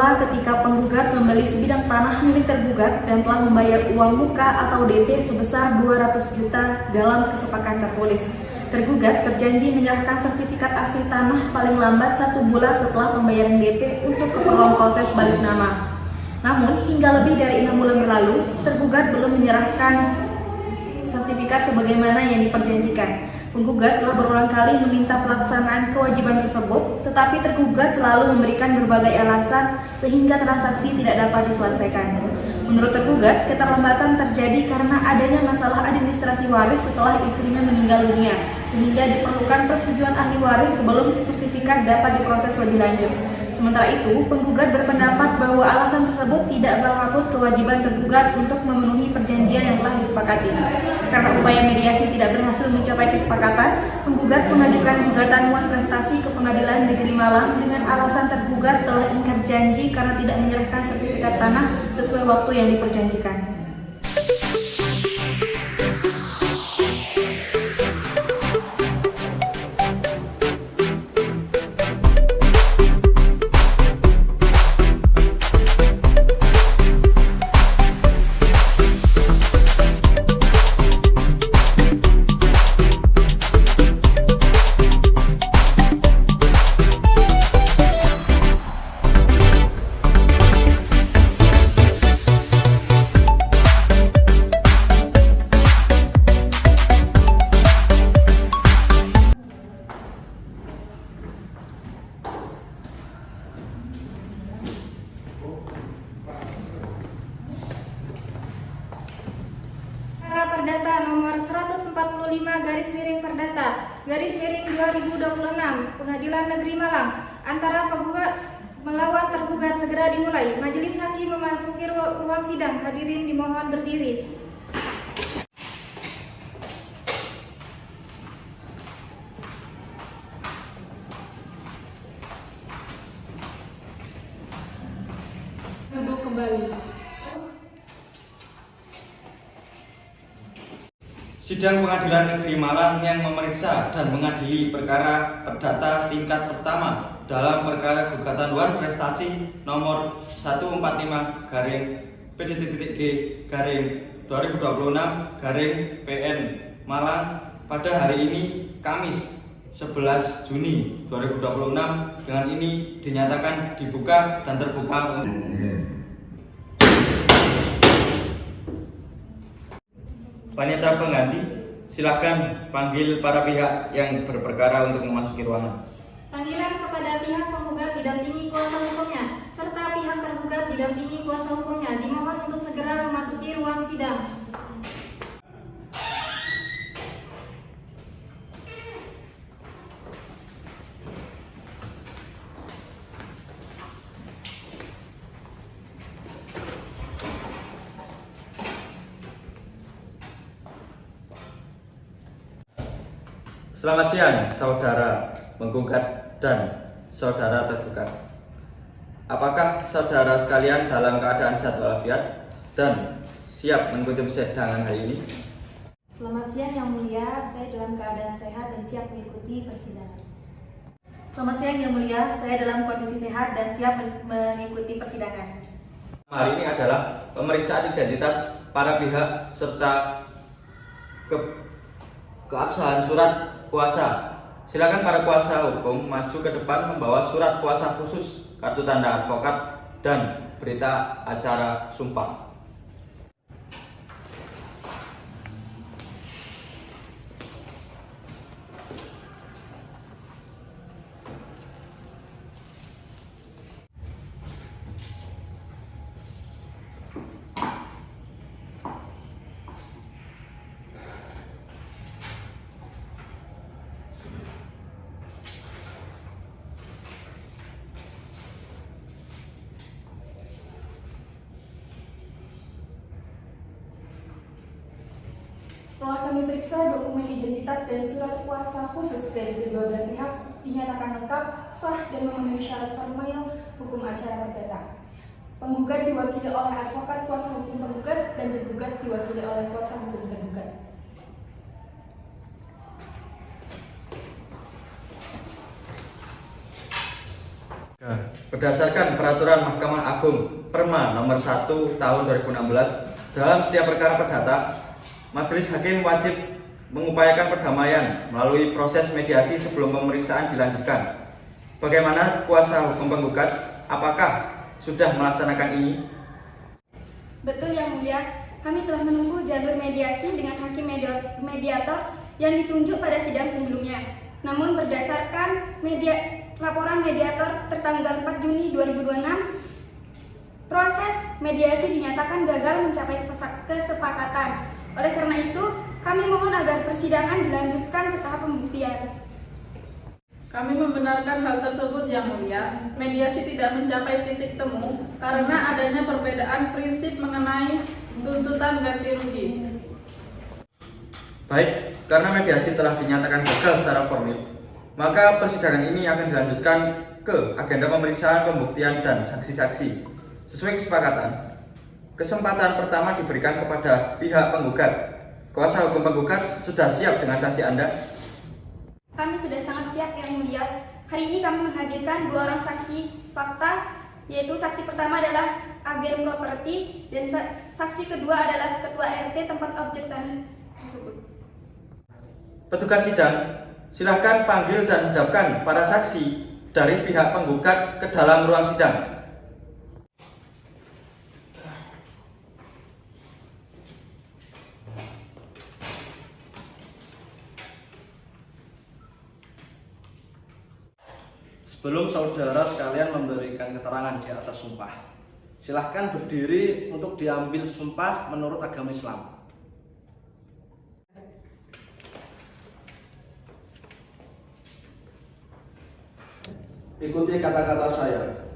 bermula ketika penggugat membeli sebidang tanah milik tergugat dan telah membayar uang muka atau DP sebesar 200 juta dalam kesepakatan tertulis. Tergugat berjanji menyerahkan sertifikat asli tanah paling lambat 1 bulan setelah pembayaran DP untuk keperluan proses balik nama. Namun, hingga lebih dari 6 bulan berlalu, tergugat belum menyerahkan sertifikat sebagaimana yang diperjanjikan. Penggugat telah berulang kali meminta pelaksanaan kewajiban tersebut, tetapi tergugat selalu memberikan berbagai alasan sehingga transaksi tidak dapat diselesaikan. Menurut tergugat, keterlambatan terjadi karena adanya masalah administrasi waris setelah istrinya meninggal dunia, sehingga diperlukan persetujuan ahli waris sebelum sertifikat dapat diproses lebih lanjut. Sementara itu, penggugat berpendapat bahwa alasan tersebut tidak menghapus kewajiban tergugat untuk memenuhi perjanjian yang telah disepakati. Karena upaya mediasi tidak berhasil mencapai kesepakatan, penggugat mengajukan gugatan non prestasi ke Pengadilan Negeri Malang dengan alasan tergugat telah ingkar janji karena tidak menyerahkan sertifikat tanah sesuai waktu yang diperjanjikan. Perdata nomor 145/Perdata/2026 Pengadilan Negeri Malang antara penggugat melawan tergugat segera dimulai. Majelis hakim memasuki ruang sidang. Hadirin dimohon berdiri. Duduk kembali. Sidang Pengadilan Negeri Malang yang memeriksa dan mengadili perkara perdata tingkat pertama dalam perkara gugatan Dewan Prestasi nomor 145-PDTT-2026-PN Malang pada hari ini Kamis 11 Juni 2026 dengan ini dinyatakan dibuka dan terbuka untuk Panitera pengganti, silakan panggil para pihak yang berperkara untuk memasuki ruangan. Panggilan kepada pihak penggugat didampingi kuasa hukumnya, serta pihak tergugat didampingi kuasa hukumnya dimohon untuk segera memasuki ruang sidang. Selamat siang, saudara penggugat dan saudara tergugat. Apakah saudara sekalian dalam keadaan sehat walafiat dan siap mengikuti persidangan hari ini? Selamat siang Yang Mulia, saya dalam keadaan sehat dan siap mengikuti persidangan. Selamat siang Yang Mulia, saya dalam kondisi sehat dan siap mengikuti persidangan. Hari ini adalah pemeriksaan identitas para pihak serta keabsahan surat kuasa. Silakan para kuasa hukum maju ke depan membawa surat kuasa khusus, kartu tanda advokat, dan berita acara sumpah. Setelah kami periksa dokumen identitas dan surat kuasa khusus dari kedua belah pihak dinyatakan lengkap, sah, dan memenuhi syarat formal hukum acara perdata. Penggugat diwakili oleh advokat kuasa hukum penggugat dan tergugat diwakili oleh kuasa hukum tergugat. Berdasarkan Peraturan Mahkamah Agung Perma Nomor 1 Tahun 2016, dalam setiap perkara perdata, majelis hakim wajib mengupayakan perdamaian melalui proses mediasi sebelum pemeriksaan dilanjutkan. Bagaimana kuasa hukum penggugat? Apakah sudah melaksanakan ini? Betul Yang Mulia, kami telah menunggu jalur mediasi dengan hakim mediator yang ditunjuk pada sidang sebelumnya. Namun berdasarkan laporan mediator tertanggal 4 Juni 2026, proses mediasi dinyatakan gagal mencapai kesepakatan. Oleh karena itu, kami mohon agar persidangan dilanjutkan ke tahap pembuktian. Kami membenarkan hal tersebut Yang Mulia. Mediasi tidak mencapai titik temu karena adanya perbedaan prinsip mengenai tuntutan ganti rugi. Baik, karena mediasi telah dinyatakan gagal secara formil, maka persidangan ini akan dilanjutkan ke agenda pemeriksaan, pembuktian, dan saksi-saksi. Sesuai kesepakatan, kesempatan pertama diberikan kepada pihak penggugat. Kuasa hukum penggugat sudah siap dengan saksi Anda? Kami sudah sangat siap Yang Mulia. Hari ini kami menghadirkan 2 orang saksi fakta, yaitu saksi pertama adalah agen properti dan saksi kedua adalah ketua RT tempat objek tanah tersebut. Petugas sidang, silakan panggil dan hadapkan para saksi dari pihak penggugat ke dalam ruang sidang. Sebelum saudara sekalian memberikan keterangan di atas sumpah, silahkan berdiri untuk diambil sumpah menurut agama Islam. Ikuti kata-kata saya.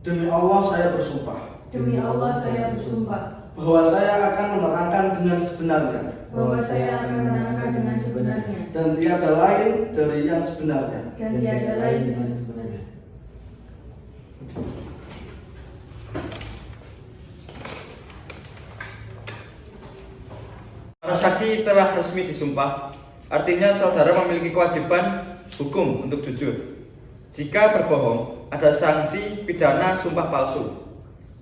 Demi Allah saya bersumpah. Demi Allah saya bersumpah Bahwa saya akan menerangkan dengan sebenarnya. bahwa saya akan menerangkan dengan sebenarnya Dan tiada lain dari yang sebenarnya. dan tiada lain dengan sebenarnya. Para saksi telah resmi disumpah, artinya saudara memiliki kewajiban hukum untuk jujur. Jika berbohong, ada sanksi pidana sumpah palsu.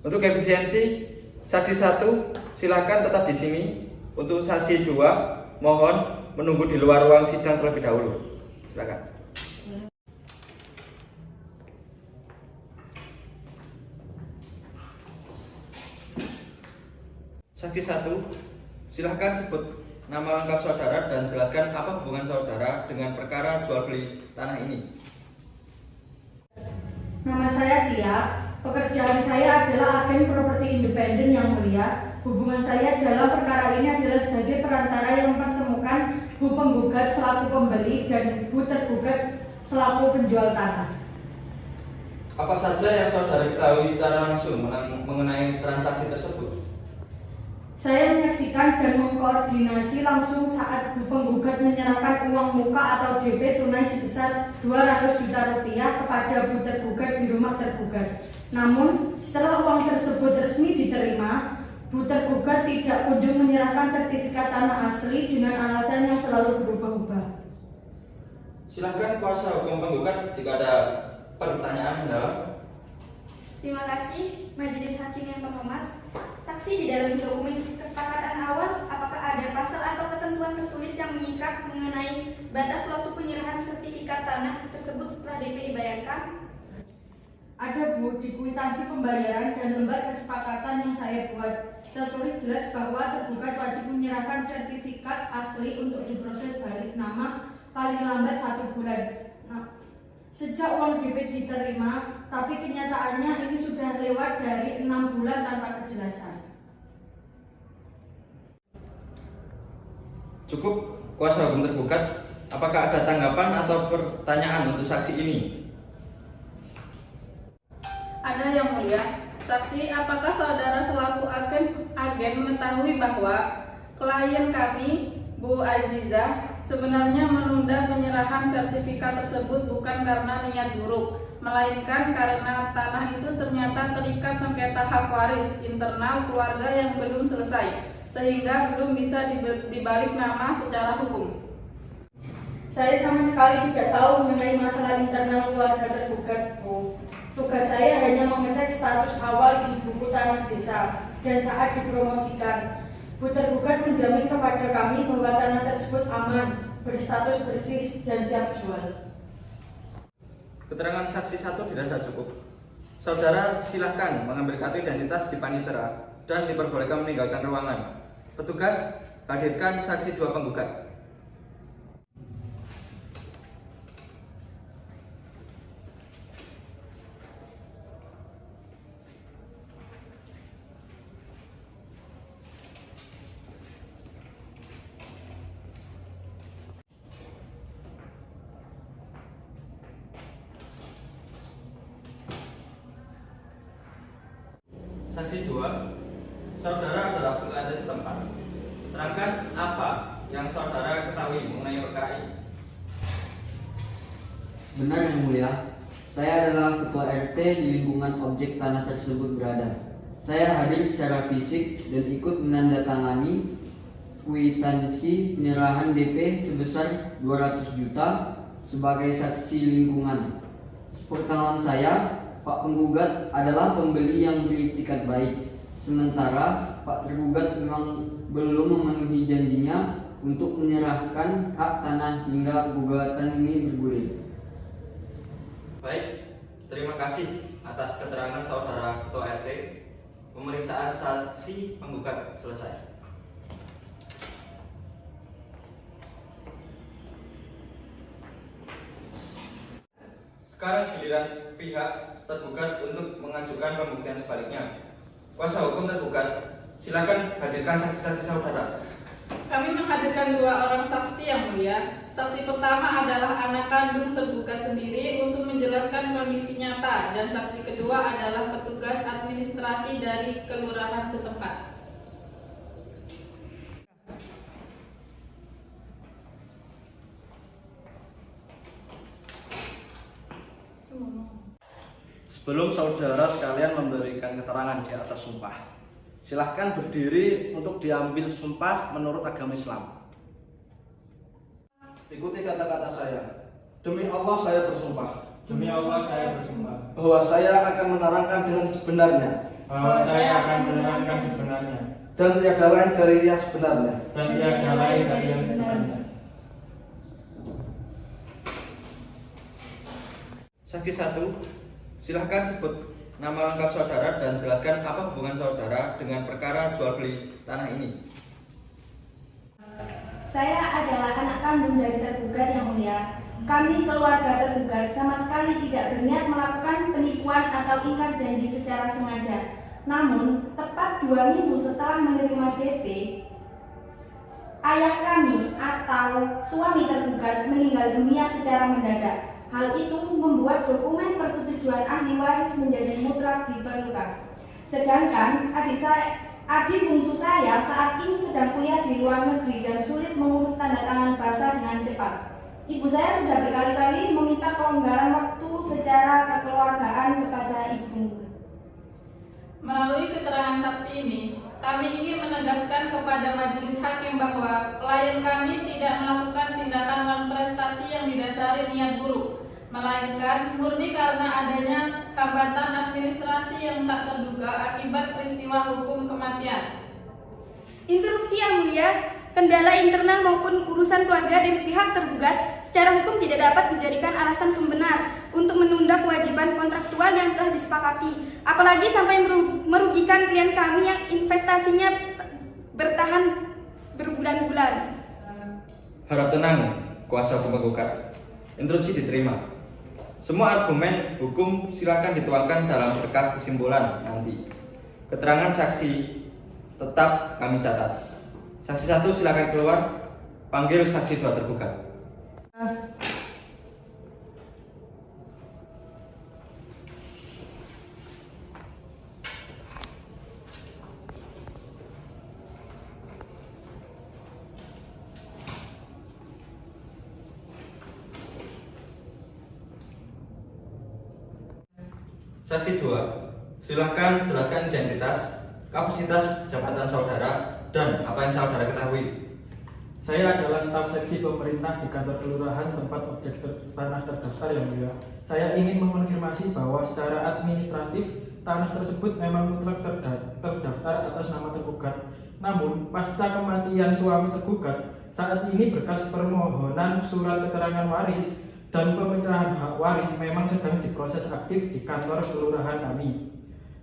Untuk efisiensi, saksi 1 silakan tetap di sini. Untuk saksi 2, mohon menunggu di luar ruang sidang terlebih dahulu. Silakan. Saksi 1, silakan sebut nama lengkap saudara dan jelaskan apa hubungan saudara dengan perkara jual beli tanah ini. Nama saya Tia. Pekerjaan saya adalah agen properti independen Yang Mulia. Hubungan saya dalam perkara ini adalah sebagai perantara yang mempertemukan Bu penggugat selaku pembeli dan Bu tergugat selaku penjual tanah. Apa saja yang saudara ketahui secara langsung mengenai transaksi tersebut? Saya menyaksikan dan mengkoordinasi langsung saat Bu penggugat menyerahkan uang muka atau DP tunai sebesar 200 juta rupiah kepada Bu tergugat di rumah tergugat. Namun, setelah uang tersebut resmi diterima, Bu tergugat tidak kunjung menyerahkan sertifikat tanah asli dengan alasan yang selalu berubah-ubah. Silakan kuasa hukum penggugat jika ada pertanyaan mendalam. Terima kasih Majelis Hakim yang terhormat. Saksi, di dalam dokumen kesepakatan awal, apakah ada pasal atau ketentuan tertulis yang mengikat mengenai batas waktu penyerahan sertifikat tanah tersebut setelah DP dibayarkan? Ada Bu, di kwitansi pembayaran dan lembar kesepakatan yang saya buat tertulis jelas bahwa tergugat wajib menyerahkan sertifikat asli untuk diproses balik nama paling lambat 1 bulan. Sejak uang DP diterima, tapi kenyataannya ini sudah lewat dari 6 bulan tanpa kejelasan. Cukup kuasa hukum tergugat. Apakah ada tanggapan atau pertanyaan untuk saksi ini? Ada Yang Mulia. Saksi, apakah saudara selaku agen mengetahui bahwa klien kami, Bu Azizah, sebenarnya menunda penyerahan sertifikat tersebut bukan karena niat buruk, melainkan karena tanah itu ternyata terikat sengketa hak waris internal keluarga yang belum selesai, sehingga belum bisa dibalik nama secara hukum. Saya sama sekali tidak tahu mengenai masalah internal keluarga tergugat, Bu. Tugas saya hanya mengecek status awal di buku tanah desa dan saat dipromosikan. Bu tergugat menjamin kepada kami bahwa tanah tersebut aman, berstatus bersih, dan siap jual. Keterangan saksi 1 dirasa cukup. Saudara silahkan mengambil kartu identitas di panitera dan diperbolehkan meninggalkan ruangan. Petugas, hadirkan saksi 2 penggugat. Saksi 2, saudara adalah pengusaha setempat. Terangkan apa yang saudara ketahui mengenai perkara ini. Benar yang mulia, saya adalah ketua RT di lingkungan objek tanah tersebut berada. Saya hadir secara fisik dan ikut menandatangani kwitansi penyerahan DP sebesar 200 juta sebagai saksi lingkungan. Sepengetahuan saya, Pak penggugat adalah pembeli yang beritikat baik, sementara Pak tergugat memang belum memenuhi janjinya untuk menyerahkan hak tanah hingga gugatan ini bergulir. Baik, terima kasih atas keterangan saudara ketua RT. Pemeriksaan saksi penggugat selesai. Sekarang giliran pihak tergugat untuk mengajukan pembuktian sebaliknya. Kuasa hukum tergugat, silakan hadirkan saksi-saksi saudara. Kami menghadirkan 2 orang saksi yang mulia. Saksi pertama adalah anak kandung tergugat sendiri untuk menjelaskan kondisi nyata, dan saksi kedua adalah petugas administrasi dari kelurahan setempat. Sebelum saudara sekalian memberikan keterangan di atas sumpah, silahkan berdiri untuk diambil sumpah menurut agama Islam. Ikuti kata-kata saya. Demi Allah saya bersumpah. Demi Allah saya bersumpah Bahwa saya akan menerangkan dengan sebenarnya. bahwa saya akan menerangkan sebenarnya Dan tiada lain dari yang sebenarnya. dan tiada lain dari yang sebenarnya. Saksi 1, silahkan sebut nama lengkap saudara dan jelaskan apa hubungan saudara dengan perkara jual beli tanah ini. Saya adalah anak kandung dari tergugat yang mulia. Kami keluarga tergugat sama sekali tidak berniat melakukan penipuan atau ingkar janji secara sengaja. Namun, tepat 2 minggu setelah menerima DP, ayah kami atau suami tergugat meninggal dunia secara mendadak. Hal itu membuat dokumen persetujuan ahli waris menjadi mutlak diperlukan. Sedangkan adik bungsu saya saat ini sedang kuliah di luar negeri dan sulit mengurus tanda tangan basah dengan cepat. Ibu saya sudah berkali-kali meminta pelonggaran waktu secara kekeluargaan kepada ibu. Melalui keterangan saksi ini, kami ingin menegaskan kepada majelis hakim bahwa klien kami tidak melakukan tindakan malprestasi yang didasari niat buruk, melainkan murni karena adanya hambatan administrasi yang tak terduga akibat peristiwa hukum kematian. Interupsi yang mulia, kendala internal maupun urusan keluarga dari pihak tergugat secara hukum tidak dapat dijadikan alasan pembenar untuk menunda kewajiban kontraktual yang telah disepakati, apalagi sampai merugikan klien kami yang investasinya bertahan berbulan-bulan. Harap tenang, kuasa hukum penggugat. Interupsi diterima. Semua argumen hukum silakan dituangkan dalam berkas kesimpulan nanti. Keterangan saksi tetap kami catat. Saksi 1 silakan keluar. Panggil saksi 2 tergugat. Saksi 2, silahkan jelaskan identitas, kapasitas jabatan saudara, dan apa yang saudara ketahui. Saya adalah staf seksi pemerintah di kantor kelurahan tempat objek tanah terdaftar yang mulia. Saya ingin mengonfirmasi bahwa secara administratif tanah tersebut memang mutlak terdaftar atas nama tergugat. Namun, pasca kematian suami tergugat, saat ini berkas permohonan surat keterangan waris dan pemecahan hak waris memang sedang diproses aktif di kantor kelurahan kami.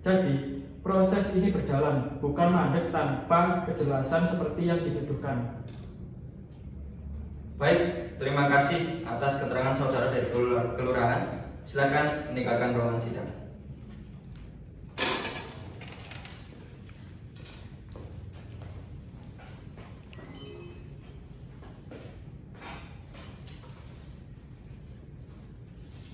Jadi, proses ini berjalan, bukan mandek tanpa kejelasan seperti yang dituduhkan. Baik, terima kasih atas keterangan saudara dari kelurahan. Silakan meninggalkan ruangan sidang.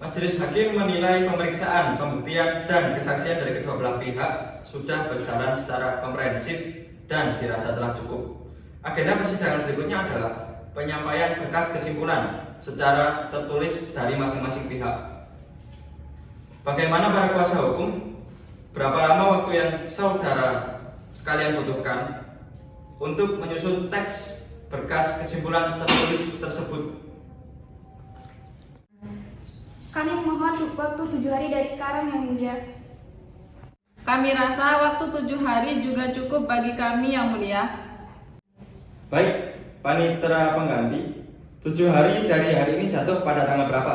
Majelis Hakim menilai pemeriksaan, pembuktian, dan kesaksian dari kedua belah pihak sudah berjalan secara komprehensif dan dirasa telah cukup. Agenda persidangan berikutnya adalah penyampaian berkas kesimpulan secara tertulis dari masing-masing pihak. Bagaimana para kuasa hukum? Berapa lama waktu yang saudara sekalian butuhkan untuk menyusun teks berkas kesimpulan tertulis tersebut? Kami mohon waktu 7 hari dari sekarang yang mulia. Kami rasa waktu 7 hari juga cukup bagi kami yang mulia. Baik, panitera pengganti, 7 hari dari hari ini jatuh pada tanggal berapa?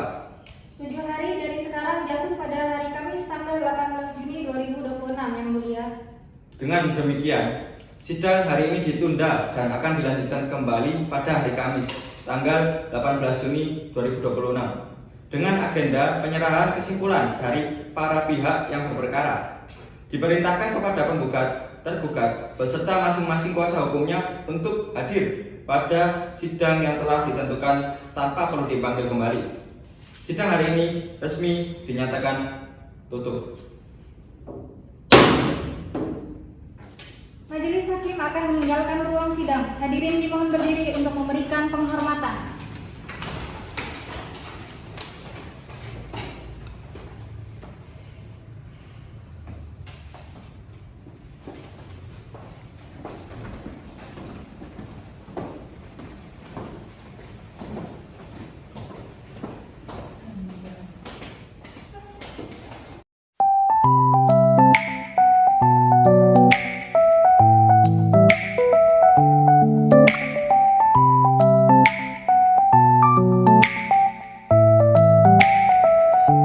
7 hari dari sekarang jatuh pada hari Kamis tanggal 18 Juni 2026 yang mulia. Dengan demikian, sidang hari ini ditunda dan akan dilanjutkan kembali pada hari Kamis, tanggal 18 Juni 2026. Dengan agenda penyerahan kesimpulan dari para pihak yang berperkara. Diperintahkan kepada penggugat, tergugat, beserta masing-masing kuasa hukumnya untuk hadir pada sidang yang telah ditentukan tanpa perlu dipanggil kembali. Sidang hari ini resmi dinyatakan tutup. Majelis Hakim akan meninggalkan ruang sidang. Hadirin dimohon berdiri untuk memberikan penghormatan.